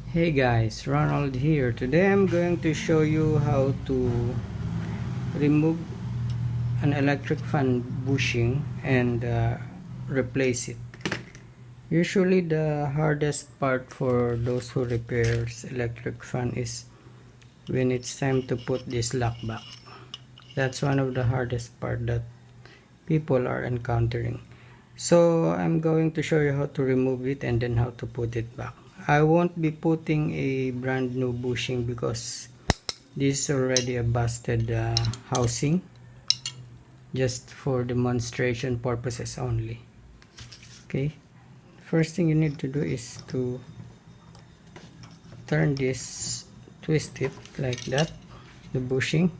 Hey guys, Ronald here. Today I'm going to show you how to remove an electric fan bushing and replace it. Usually the hardest part for those who repairs electric fan is when it's time to put this lock back. That's one of the hardest part that people are encountering. So I'm going to show you how to remove it and then how to put it back. I won't be putting a brand new bushing because this is already a busted housing, just for demonstration purposes only. Okay, first thing you need to do is to turn this, twist it like that, the bushing,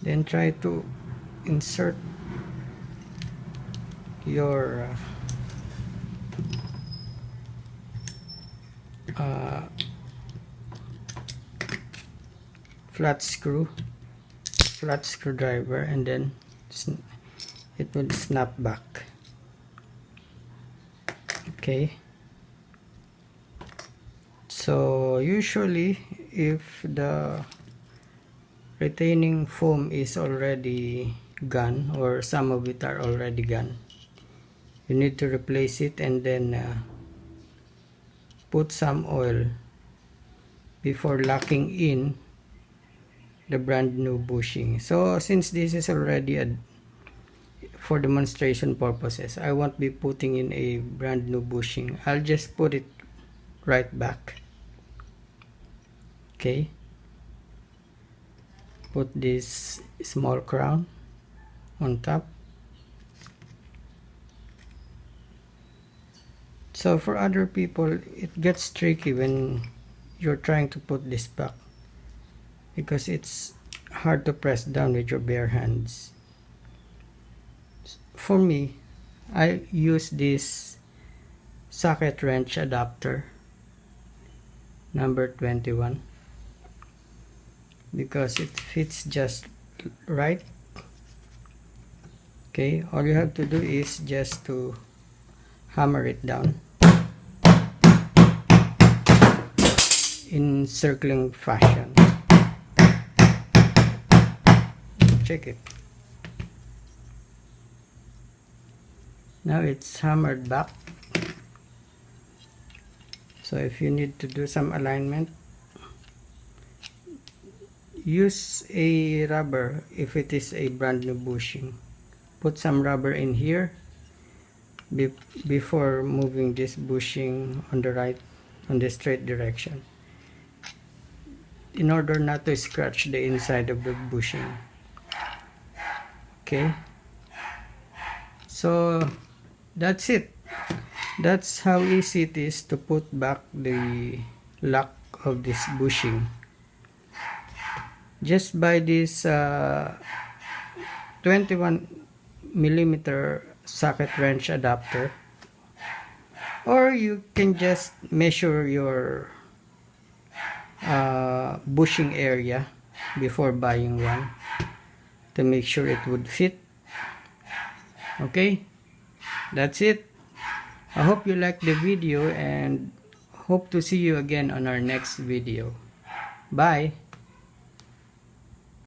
then try to insert your flat screwdriver, and then it will snap back. Okay, so usually if the retaining foam is already gone, or some of it are already gone, you need to replace it and then put some oil before locking in the brand new bushing. So since this is already for demonstration purposes, I won't be putting in a brand new bushing. I'll just put it right back. Okay, put this small crown on top. So for other people, it gets tricky when you're trying to put this back because it's hard to press down with your bare hands. For me, I use this socket wrench adapter number 21 because it fits just right. Okay, all you have to do is just to hammer it down in circling fashion. Check it. Now it's hammered back. So if you need to do some alignment, use a rubber. If it is a brand new bushing, put some rubber in here before moving this bushing on the straight direction, in order not to scratch the inside of the bushing. Okay, so that's it. That's how easy it is to put back the lock of this bushing. Just buy this 21mm socket wrench adapter, or you can just measure your bushing area before buying one to make sure it would fit. Okay, that's it. I hope you liked the video and hope to see you again on our next video. Bye.